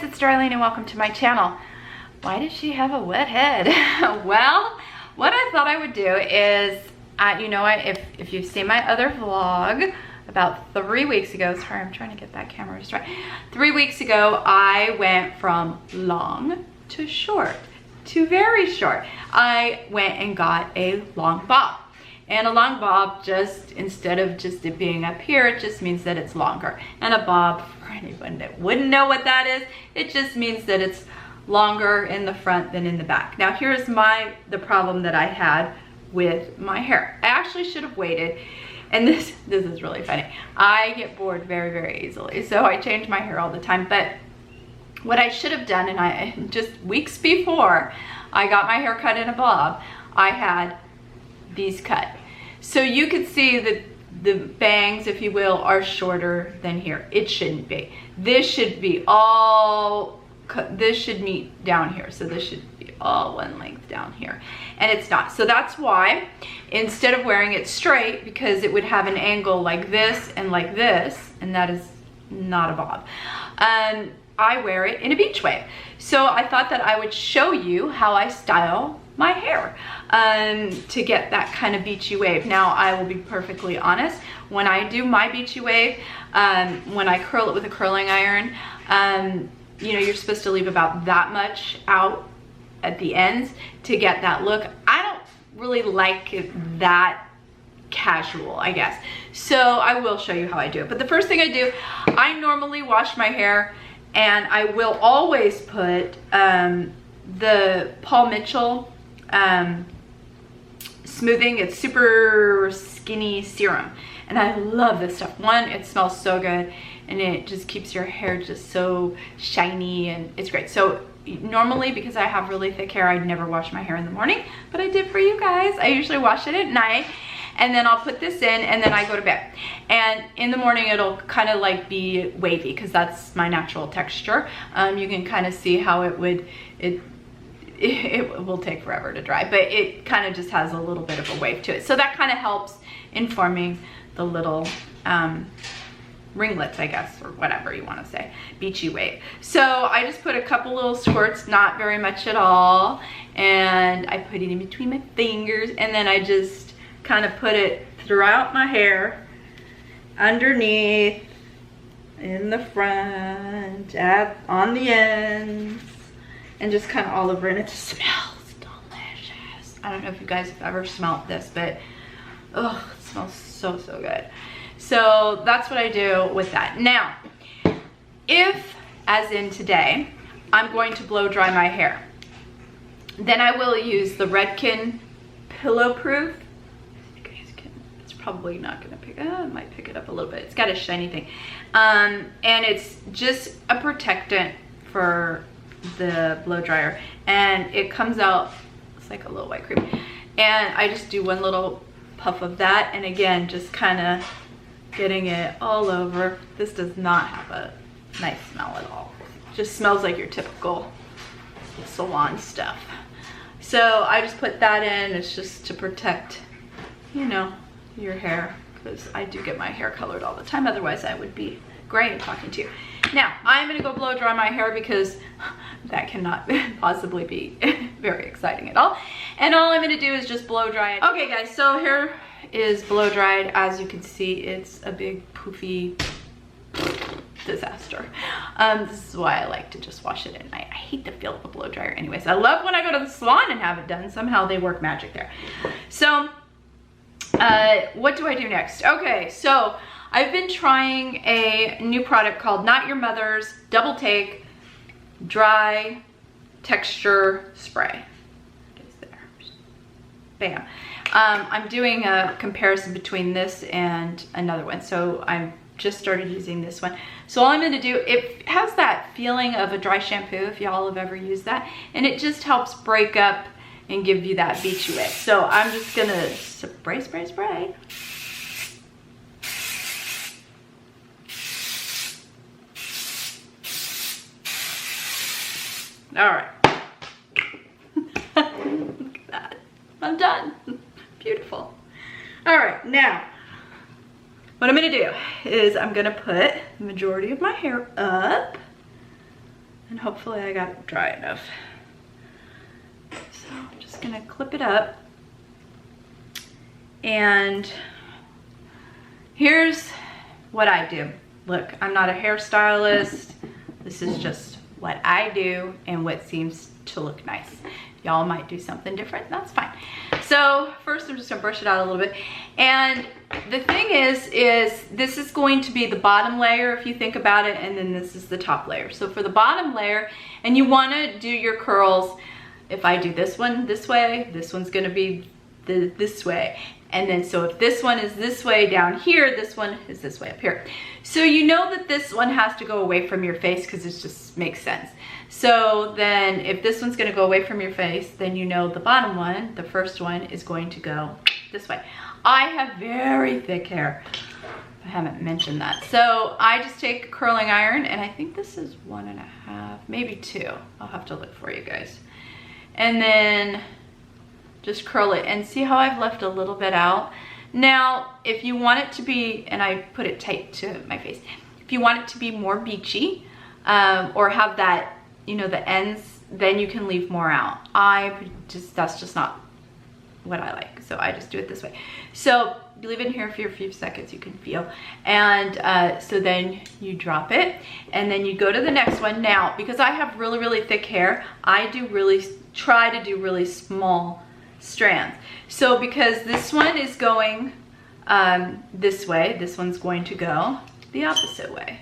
It's Darlene and welcome to my channel. Why does she have a wet head? Well, what I thought I would do is, you know what, if you've seen my other vlog about 3 weeks ago, sorry, I'm trying to get that camera just right. 3 weeks ago, I went from long to short to very short. I went and got a long bob. And a long bob, just instead of just it being up here, it just means that it's longer. And a bob, for anyone that wouldn't know what that is, it just means that it's longer in the front than in the back. Now here's the problem that I had with my hair. I actually should have waited, and this is really funny. I get bored very, very easily, so I change my hair all the time. But what I should have done, and I just weeks before I got my hair cut in a bob, I had these cut. So you could see that the bangs, if you will, are shorter than here. It shouldn't be. This should be all, this should meet down here. So this should be all one length down here. And it's not. So that's why, instead of wearing it straight, because it would have an angle like this, and that is not a bob. I wear it in a beach wave. So I thought that I would show you how I style my hair to get that kind of beachy wave. Now I will be perfectly honest, when I do my beachy wave, when I curl it with a curling iron, you know, you're supposed to leave about that much out at the ends to get that look. I don't really like it that casual, I guess. So I will show you how I do it. But the first thing I do, I normally wash my hair, and I will always put the Paul Mitchell smoothing. It's super skinny serum, and I love this stuff. One, it smells so good, and it just keeps your hair just so shiny, and it's great. So normally, because I have really thick hair, I never wash my hair in the morning, but I did for you guys. I usually wash it at night, and then I'll put this in, and then I go to bed. And in the morning, it'll kind of like be wavy, because that's my natural texture. You can kind of see how it would, it will take forever to dry, but it kind of just has a little bit of a wave to it. So that kind of helps in forming the little ringlets, I guess, or whatever you want to say, beachy wave. So I just put a couple little squirts, not very much at all, and I put it in between my fingers, and then I just kind of put it throughout my hair, underneath, in the front, on the ends, and just kind of all over, and it just smells delicious. I don't know if you guys have ever smelled this, but oh, it smells so, so good. So that's what I do with that. Now, if, as in today, I'm going to blow dry my hair, then I will use the Redken Pillow Proof. It's probably not gonna pick up, it might pick it up a little bit. It's got a shiny thing. And it's just a protectant for the blow dryer, and it comes out, it's like a little white cream, and I just do one little puff of that, and again, just kind of getting it all over. This does not have a nice smell at all. It just smells like your typical salon stuff. So I just put that in. It's just to protect, you know, your hair, because I do get my hair colored all the time, otherwise I would be gray talking to you. Now I'm gonna go blow dry my hair, because that cannot possibly be very exciting at all, and all I'm gonna do is just blow dry it. Okay guys, so hair is blow dried. As you can see, it's a big poofy disaster. This is why I like to just wash it at night. I hate the feel of a blow dryer anyways. I love when I go to the salon and have it done. Somehow they work magic there. So what do I do next? Okay, so I've been trying a new product called Not Your Mother's Double Take Dry Texture Spray. It's there. Bam. I'm doing a comparison between this and another one. So I've just started using this one. So all I'm gonna do, it has that feeling of a dry shampoo, if y'all have ever used that, and it just helps break up and give you that beachy wave. So I'm just gonna spray, spray, spray. All right. Look at that. I'm done. Beautiful. All right, now what I'm gonna do is I'm gonna put the majority of my hair up, and hopefully I got it dry enough. So I'm just gonna clip it up. And here's what I do. Look, I'm not a hairstylist. This is just what I do and what seems to look nice. Y'all might do something different, that's fine. So first I'm just gonna brush it out a little bit. And the thing is this is going to be the bottom layer if you think about it, and then this is the top layer. So for the bottom layer, and you wanna do your curls, if I do this one this way, this one's gonna be this way. And then so if this one is this way down here, this one is this way up here. So you know that this one has to go away from your face because it just makes sense. So then if this one's gonna go away from your face, then you know the bottom one, the first one, is going to go this way. I have very thick hair. I haven't mentioned that. So I just take a curling iron, and I think this is 1.5, maybe 2. I'll have to look for you guys. And then just curl it, and see how I've left a little bit out. Now, if you want it to be, and I put it tight to my face, if you want it to be more beachy, or have that, you know, the ends, then you can leave more out. That's just not what I like. So I just do it this way. So you leave it in here for a few seconds, you can feel. And so then you drop it, and then you go to the next one. Now, because I have really, really thick hair, I try to do really small strands. So because this one is going this way, this one's going to go the opposite way.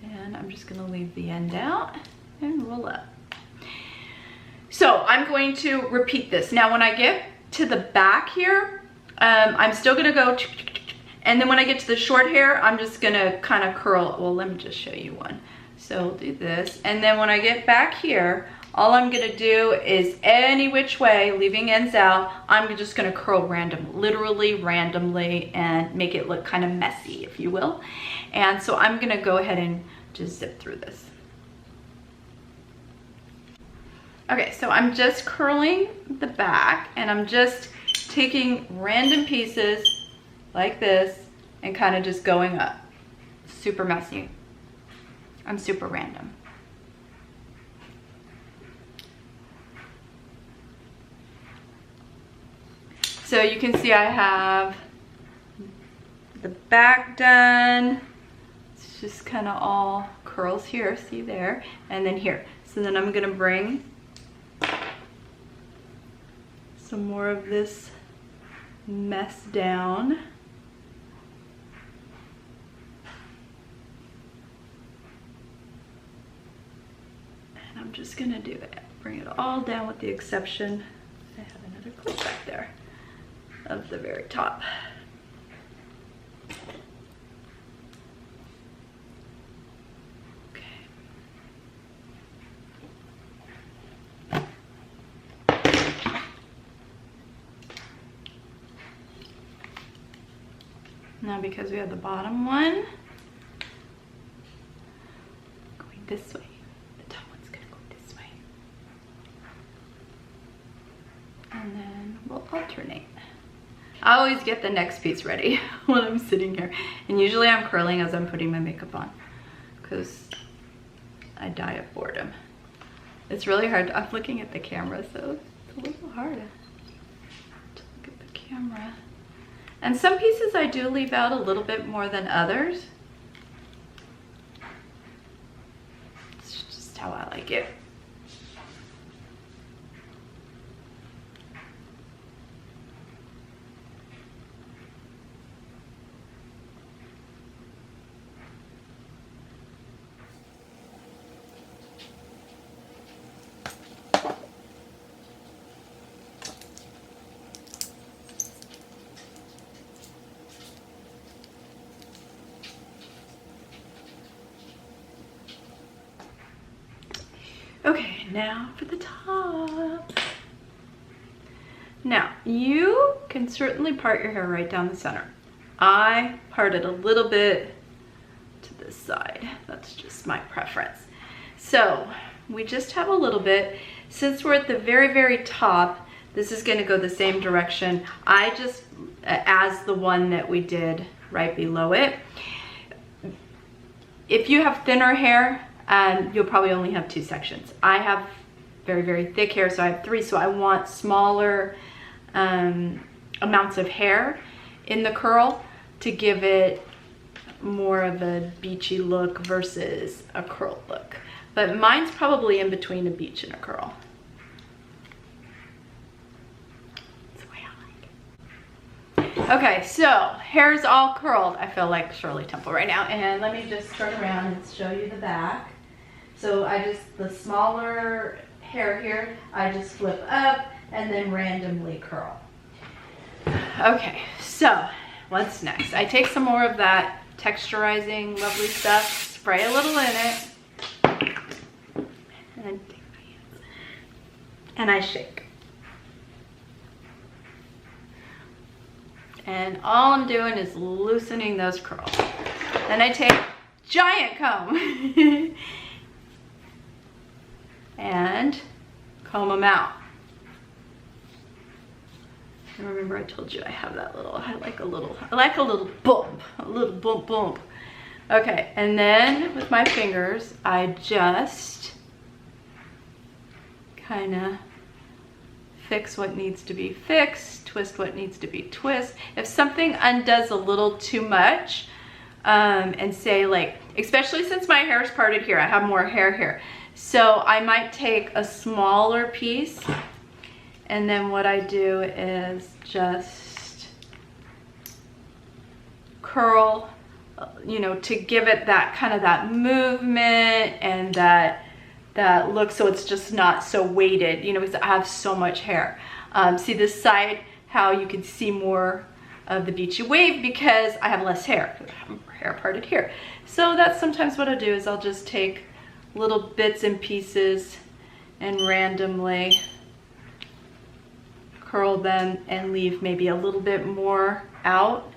And I'm just gonna leave the end out and roll up. So I'm going to repeat this. Now when I get to the back here, I'm still gonna go, and then when I get to the short hair, I'm just gonna kind of curl. Well, let me just show you one. So we'll do this, and then when I get back here, all I'm gonna do is any which way, leaving ends out, I'm just gonna curl literally randomly, and make it look kind of messy, if you will. And so I'm gonna go ahead and just zip through this. Okay, so I'm just curling the back, and I'm just taking random pieces like this and kind of just going up. Super messy. I'm super random. So you can see I have the back done. It's just kind of all curls here, see there, and then here. So then I'm gonna bring some more of this mess down. And I'm just gonna do it. Bring it all down with the exception, I have another clip back there, of the very top. Now because we have the bottom one going this way, the top one's gonna go this way. And then we'll alternate. I always get the next piece ready when I'm sitting here. And usually I'm curling as I'm putting my makeup on, because I die of boredom. It's really hard. I'm looking at the camera, so it's a little hard to look at the camera. And some pieces I do leave out a little bit more than others. It's just how I like it. Okay, now for the top. Now, you can certainly part your hair right down the center. I part it a little bit to this side. That's just my preference. So, we just have a little bit. Since we're at the very, very top, this is gonna go the same direction. I just, as the one that we did right below it. If you have thinner hair, you'll probably only have 2 sections. I have very, very thick hair, so I have 3, so I want smaller amounts of hair in the curl to give it more of a beachy look versus a curl look. But mine's probably in between a beach and a curl. That's the way I like it. Okay, so hair's all curled. I feel like Shirley Temple right now. And let me just turn around and show you the back. So the smaller hair here, I just flip up and then randomly curl. Okay, so what's next? I take some more of that texturizing lovely stuff, spray a little in it, and then take my hands and I shake. And all I'm doing is loosening those curls. Then I take a giant comb and comb them out. And remember I told you I have that little, I like a little bump. Okay, and then with my fingers, I just kind of fix what needs to be fixed, twist what needs to be twist. If something undoes a little too much, and say like, especially since my hair is parted here, I have more hair here. So I might take a smaller piece, and then what I do is just curl, you know, to give it that kind of that movement and that look, so it's just not so weighted, you know, because I have so much hair. See this side, how you can see more of the beachy wave because I have less hair. I have more hair parted here. So that's sometimes what I do is I'll just take little bits and pieces and randomly curl them and leave maybe a little bit more out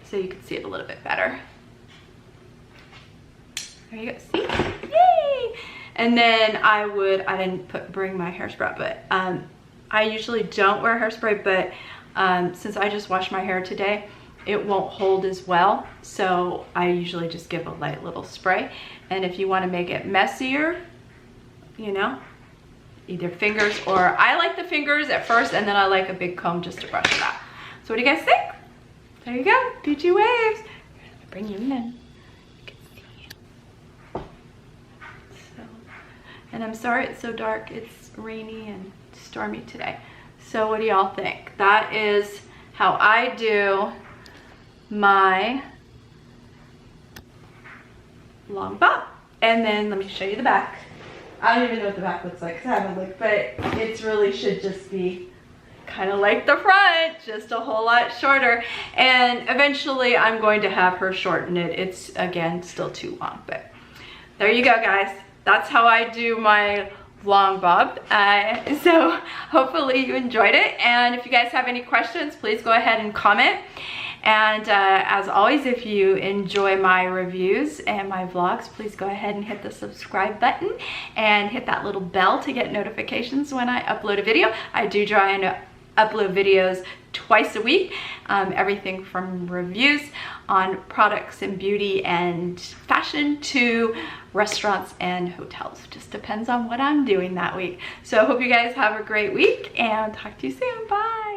so you can see it a little bit better. There you go, see? Yay! And then I didn't bring my hairspray, but I usually don't wear hairspray, but since I just washed my hair today, it won't hold as well. So I usually just give a light little spray. And if you want to make it messier, you know, either fingers, or I like the fingers at first and then I like a big comb just to brush it out. So what do you guys think? There you go, beachy waves. Let me bring you in. You can see. So, and I'm sorry it's so dark. It's rainy and stormy today. So what do y'all think? That is how I do my long bob. And then let me show you the back. I don't even know what the back looks like because I haven't looked, but it really should just be kind of like the front, just a whole lot shorter. And eventually I'm going to have her shorten it. It's, again, still too long, but there you go, guys. That's how I do my long bob. So hopefully you enjoyed it. And if you guys have any questions, please go ahead and comment. And as always, if you enjoy my reviews and my vlogs, please go ahead and hit the subscribe button and hit that little bell to get notifications when I upload a video. I do try and upload videos twice a week, everything from reviews on products and beauty and fashion to restaurants and hotels. Just depends on what I'm doing that week. So I hope you guys have a great week and talk to you soon. Bye.